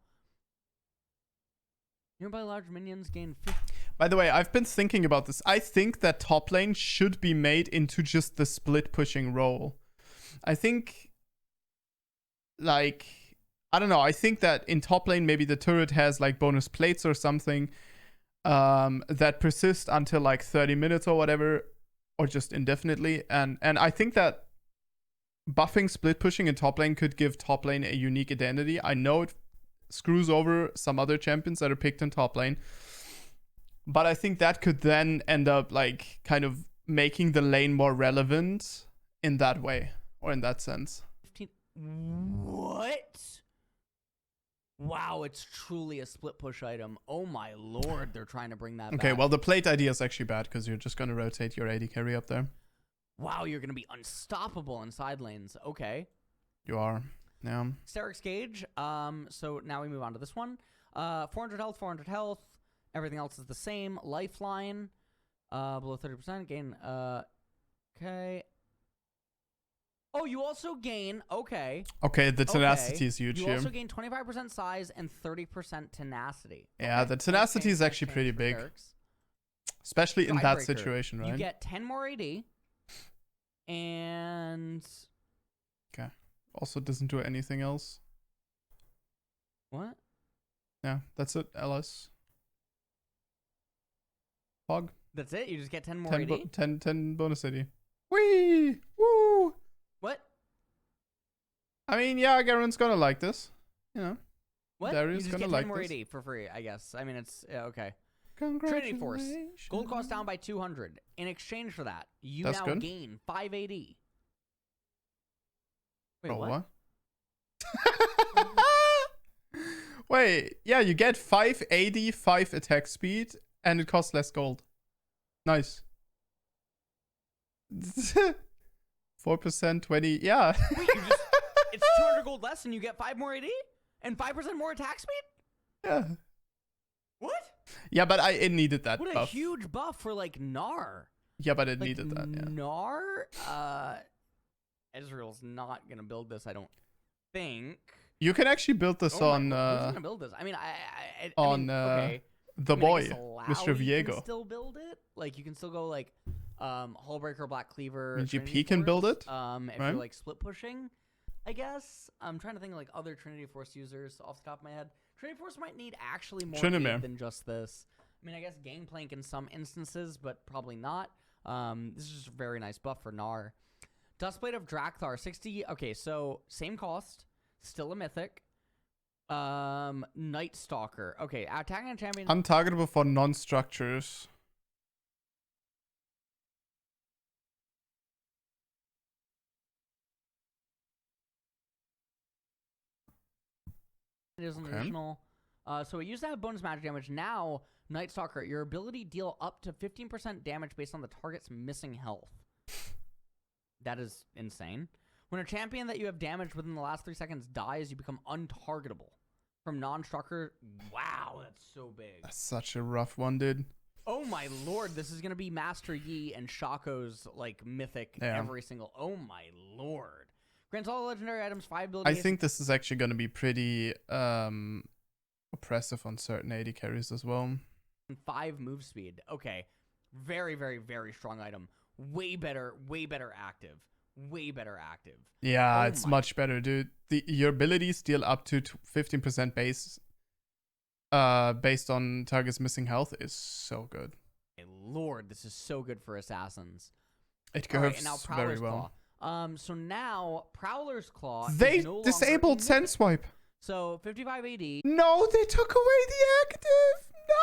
Nearby large minions gain 50. By the way, I've been thinking about this. I think that top lane should be made into just the split pushing role. I think, like, I don't know. I think that in top lane, maybe the turret has like bonus plates or something that persist until like 30 minutes or whatever, or just indefinitely. And I think that buffing split pushing in top lane could give top lane a unique identity. I know it screws over some other champions that are picked in top lane, but I think that could then end up like kind of making the lane more relevant in that way or in that sense. 15. What? Wow, it's truly a split push item. Oh my lord, they're trying to bring that back. Okay, well, the plate idea is actually bad because you're just going to rotate your AD carry up there. Wow, you're going to be unstoppable in side lanes. Okay. You are. Yeah. Sterix Gauge. So now we move on to this one. 400 health, 400 health. Everything else is the same. Lifeline. Below 30%. Gain. Okay. Oh, you also gain. Okay. Okay, the tenacity Okay. is huge You here. also gain 25% size and 30% tenacity. Yeah, the tenacity Nice is actually change pretty for big, Sterix. especially in that Skybreaker. situation, right? You get 10 more AD. And. Also doesn't do anything else. What? Yeah, that's it. LS. Fog. That's it? You just get 10 more 10, AD? 10 bonus AD. Whee! Woo! What? I mean, yeah, Garen's gonna like this. You know. What? Darius you just gonna get 10 like more this. AD for free, I guess. I mean, it's okay. Congratulations. Force. Gold cost down by 200. In exchange for that, you That's now good. gain 5 AD. Wait, Oh, what? Wait, yeah, you get 5 AD, 5 attack speed, and it costs less gold. Nice. 4%, 20, yeah. Wait, you just, it's 200 gold less and you get 5 more AD? And 5% more attack speed? Yeah. What? Yeah, but it needed that What a buff. huge buff for, like, Gnar. Yeah, but it Like, needed that, yeah. Gnar? Ezreal's not going to build this, I don't think. You can actually build this Oh on my God, who's going to build this? I mean, on, okay. the I mean, I boy, guess Mr. Lowy Viego. can still build it. Like you can still go like Hullbreaker, Black Cleaver. I mean, Trinity GP can build Force, it, if right? you're like split pushing, I guess. I'm trying to think of like other Trinity Force users off the top of my head. Trinity Force might need actually more Trinimere. aid than just this. I mean, I guess Gangplank in some instances, but probably not. This is just a very nice buff for Gnar. Dustblade of Drakthar, 60. Okay, so same cost, still a mythic. Night Stalker. Okay, attacking a champion. Untargetable for non-structures. It is an Okay. additional. So it used to have bonus magic damage. Now, Night Stalker, your ability deal up to 15% damage based on the target's missing health. That is insane. When a champion that you have damaged within the last 3 seconds dies, you become untargetable. From non-structure. Wow, that's so big. That's such a rough one, dude. Oh my lord, this is gonna be Master Yi and Shaco's like mythic Yeah. every single. Oh my lord. Grants all legendary items 5 abilities. I think this is actually going to be pretty oppressive on certain AD carries as well. 5 move speed. Okay. Very, very, very strong item. Way better active. Way better active. Yeah, Oh it's my- much better, dude. Your abilities deal up to 15% base based on target's missing health is so good. My lord, this is so good for assassins. It All right, curves and now very Prowler's well. Claw. So now Prowler's Claw They is no longer disabled in Sense mythic. Swipe. So 55 AD. No, they took away the active. No.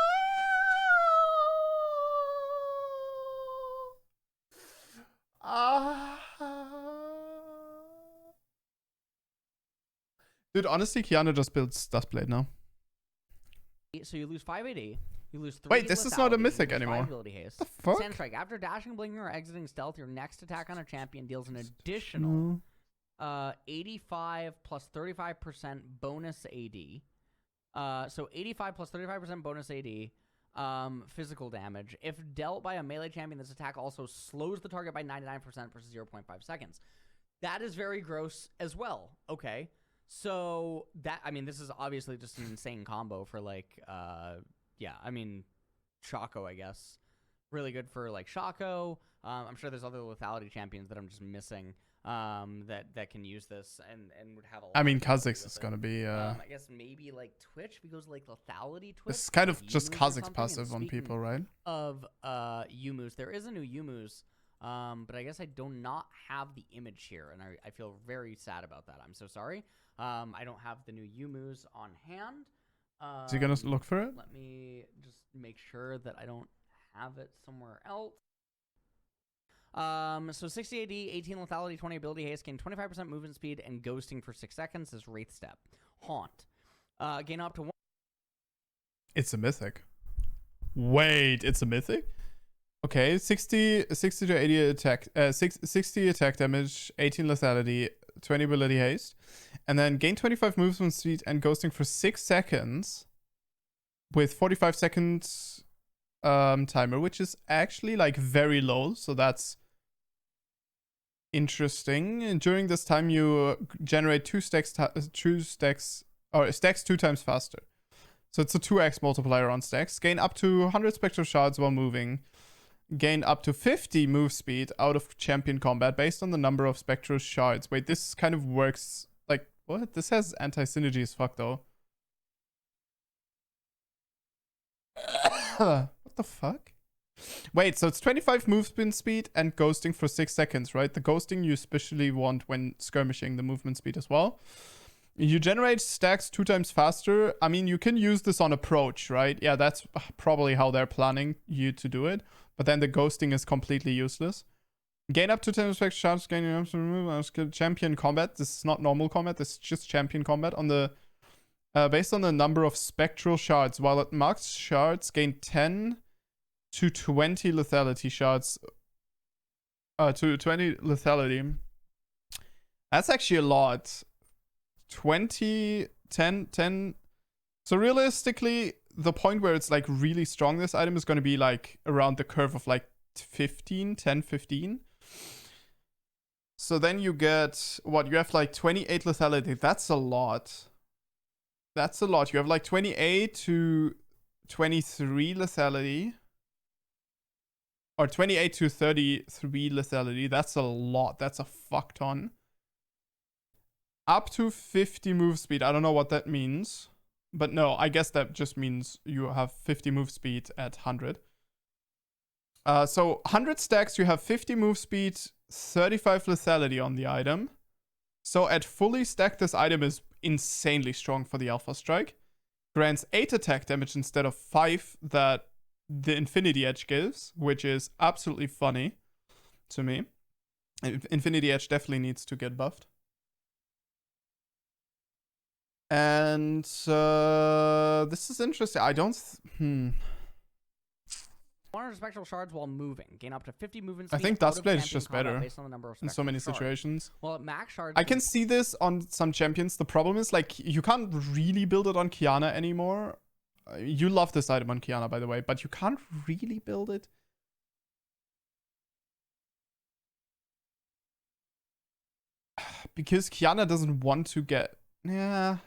Dude, honestly, Kiana just builds Dustblade now. So you lose 5 AD. You lose 3 Wait, this is not a lethality, mythic you lose 5 anymore. ability haste. The fuck? Sandstrike. After dashing, blinking, or exiting stealth, your next attack on a champion deals an additional 85 plus 35% bonus AD. So 85 plus 35% bonus AD. Physical damage. If dealt by a melee champion, this attack also slows the target by 99% versus 0.5 seconds. That is very gross as well. Okay. So that, I mean, this is obviously just an insane combo for like, yeah, I mean, Shaco, I guess. Really good for like Shaco. I'm sure there's other lethality champions that I'm just missing that can use this and would have a lot. I mean, Kha'Zix is going to be... I guess maybe like Twitch, because like lethality Twitch. It's kind of like just Yumus or Kha'Zix passive on Speaking people, right? of Yumus, there is a new Yumus, but I guess I do not have the image here, and I feel very sad about that. I'm so sorry. I don't have the new Yumus on hand. Is he going to look for it? Let me just make sure that I don't have it somewhere else. So 60 AD, 18 lethality, 20 ability haste, gain 25% movement speed, and ghosting for 6 seconds is Wraith Step. Haunt. Gain up to 1. It's a mythic. Wait, it's a mythic? Okay, 60 to 80 attack, 60 attack damage, 18 lethality, 20 ability haste, and then gain 25 movement speed and ghosting for 6 seconds with 45 seconds timer, which is actually like very low, so that's interesting. And during this time, you generate stacks 2 times faster. So it's a 2x multiplier on stacks. Gain up to 100 spectral shards while moving. Gain up to 50 move speed out of champion combat based on the number of spectral shards. Wait, this kind of works like what? This has anti-synergy as fuck though. What the fuck? Wait, so it's 25 movement speed and ghosting for 6 seconds, right? The ghosting you especially want when skirmishing, the movement speed as well. You generate stacks 2 times faster. I mean, you can use this on approach, right? Yeah, that's probably how they're planning you to do it. But then the ghosting is completely useless. Gain up to 10 spectral shards, gaining up to remove champion combat. This is not normal combat, this is just champion combat on the based on the number of spectral shards. While at max shards, gain 10 to 20 lethality shards. To 20 lethality. That's actually a lot. 20, 10. So realistically, the point where it's like really strong, this item is going to be like around the curve of like 10, 15. So then you get, what, you have like 28 lethality. That's a lot. That's a lot. You have like 28 to 23 lethality. Or 28 to 33 lethality. That's a lot. That's a fuck ton. Up to 50 move speed. I don't know what that means. But no, I guess that just means you have 50 move speed at 100. So 100 stacks, you have 50 move speed, 35 lethality on the item. So at fully stacked, this item is insanely strong for the Alpha Strike. Grants 8 attack damage instead of 5 that the Infinity Edge gives, which is absolutely funny to me. Infinity Edge definitely needs to get buffed. And this is interesting. I don't... 100 spectral shards while moving. Gain up to 50 movement speed. I think Duskblade is just better based on the number of in so many shards. situations. Well, at max shards... I can see this on some champions. The problem is, like, you can't really build it on Qiyana anymore. You love this item on Qiyana, by the way, but you can't really build it. Because Qiyana doesn't want to get... Yeah...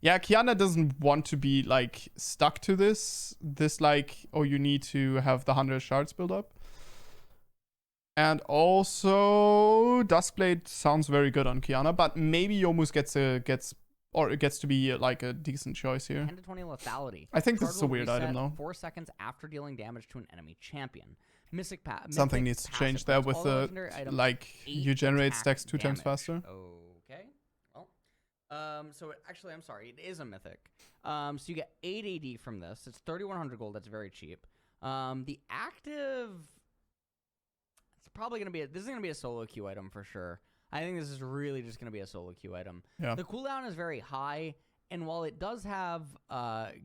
Yeah, Qiyana doesn't want to be, like, stuck to this, like, oh, you need to have the 100 shards build up. And also, Duskblade sounds very good on Qiyana, but maybe Youmuu's gets to be, like, a decent choice here. 10 to 20 lethality. I think this is a weird item, though. 4 seconds after dealing damage to an enemy champion. Something needs to change there with the, like, you generate stacks 2 times faster. Okay. So actually, I'm sorry, it is a mythic. So you get 8 AD from this. It's 3,100 gold. That's very cheap. The active, it's probably gonna be this is gonna be a solo queue item for sure. I think this is really just gonna be a solo queue item. Yeah. The cooldown is very high, And while it does have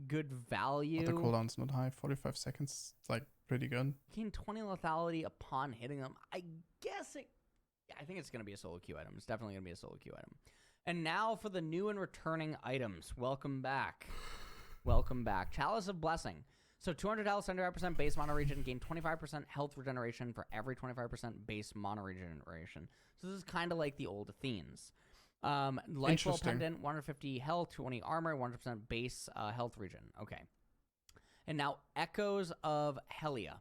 good value, But the cooldown's not high. 45 seconds. It's like pretty good. gain 20 lethality upon hitting them. I guess it. Yeah, I think it's going to be a solo queue item. It's definitely going to be a solo queue item. And now for the new and returning items. Welcome back. Welcome back. Chalice of Blessing. So 200 health, 75% base mono regen, gain 25% health regeneration for every 25% base mono regeneration. So this is kind of like the old Athenes. Lightfall Pendant, 150 health, 20 armor, 100% base health regen. Okay. And now Echoes of Helia.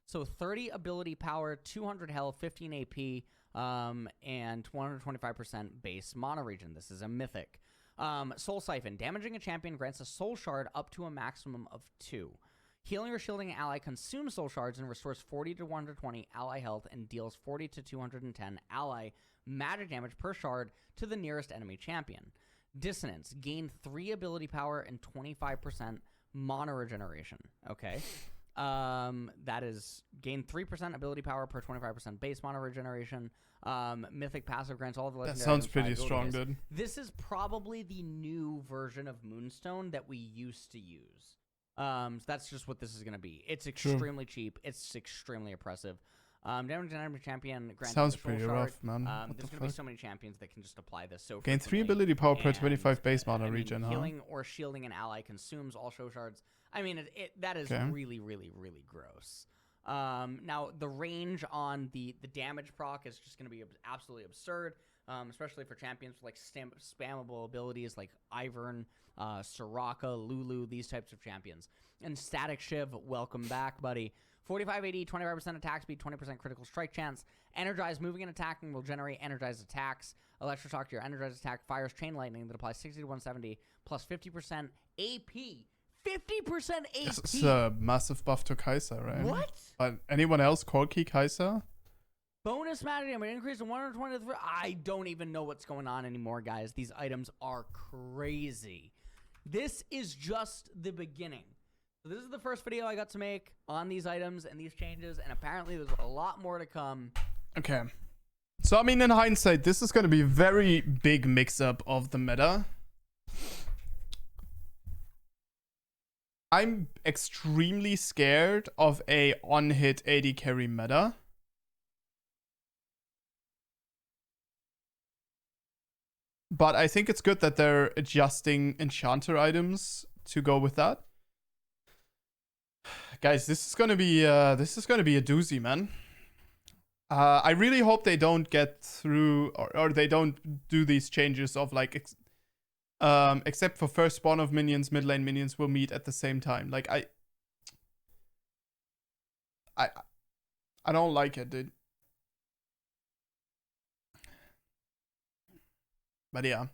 So 30 ability power, 200 health, 15 AP, and 125% base mono regen. This is a mythic. Soul Siphon. Damaging a champion grants a soul shard up to a maximum of 2. Healing or shielding an ally consumes soul shards and restores 40 to 120 ally health and deals 40 to 210 ally magic damage per shard to the nearest enemy champion. Dissonance. Gain 3 ability power and 25% mono regeneration. Okay. That is gain 3% ability power per 25% base mono regeneration. Mythic passive grants all of the legendary. That sounds pretty strong, dude. This is probably the new version of Moonstone that we used to use. So that's just what this is going to be. It's extremely cheap. It's extremely oppressive. Damage enemy champion. Sounds pretty rough, man. There's going to be so many champions that can just apply this. So gain 3 ability power per 25 base mono regen. Healing or shielding an ally consumes all show shards. I mean, that is really, really, really gross. Now the range on the damage proc is just going to be absolutely absurd, especially for champions with like spammable abilities like Ivern, Soraka, Lulu, these types of champions. And Static Shiv, welcome back, buddy. 45 AD, 25% attack speed, 20% critical strike chance. Energize moving and attacking will generate energized attacks. Electroshock to your energized attack fires chain lightning that applies 60 to 170 plus 50% AP. 50% AP. It's a massive buff to Kai'Sa, right? What? Anyone else? Corki, Kai'Sa? Bonus magic damage increase in 123. I don't even know what's going on anymore, guys. These items are crazy. This is just the beginning. So this is the first video I got to make on these items and these changes, and apparently there's a lot more to come. Okay. So, I mean, in hindsight, this is going to be a very big mix-up of the meta. I'm extremely scared of a on-hit AD carry meta. But I think it's good that they're adjusting enchanter items to go with that. Guys, this is gonna be a doozy, man. I really hope they don't get through or they don't do these changes of like except for first spawn of minions, mid lane minions will meet at the same time. Like I don't like it, dude. But yeah.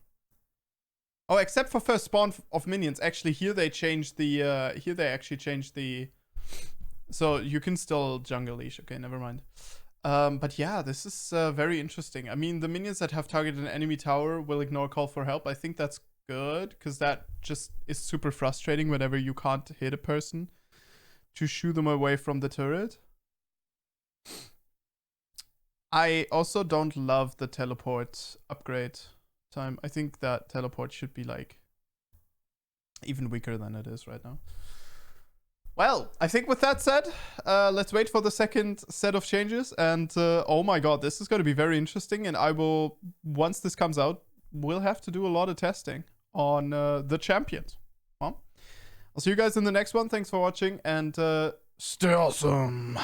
Oh, except for first spawn of minions. Actually, here they changed the here they actually changed the so you can still jungle leash. Okay, never mind. But yeah, this is very interesting. I mean, the minions that have targeted an enemy tower will ignore call for help. I think that's good because that just is super frustrating whenever you can't hit a person to shoo them away from the turret. I also don't love the teleport upgrade time. I think that teleport should be like even weaker than it is right now. Well, I think with that said, let's wait for the second set of changes. And oh my god, this is going to be very interesting. And I will, once this comes out, we'll have to do a lot of testing on the champions. Well, I'll see you guys in the next one. Thanks for watching and stay awesome.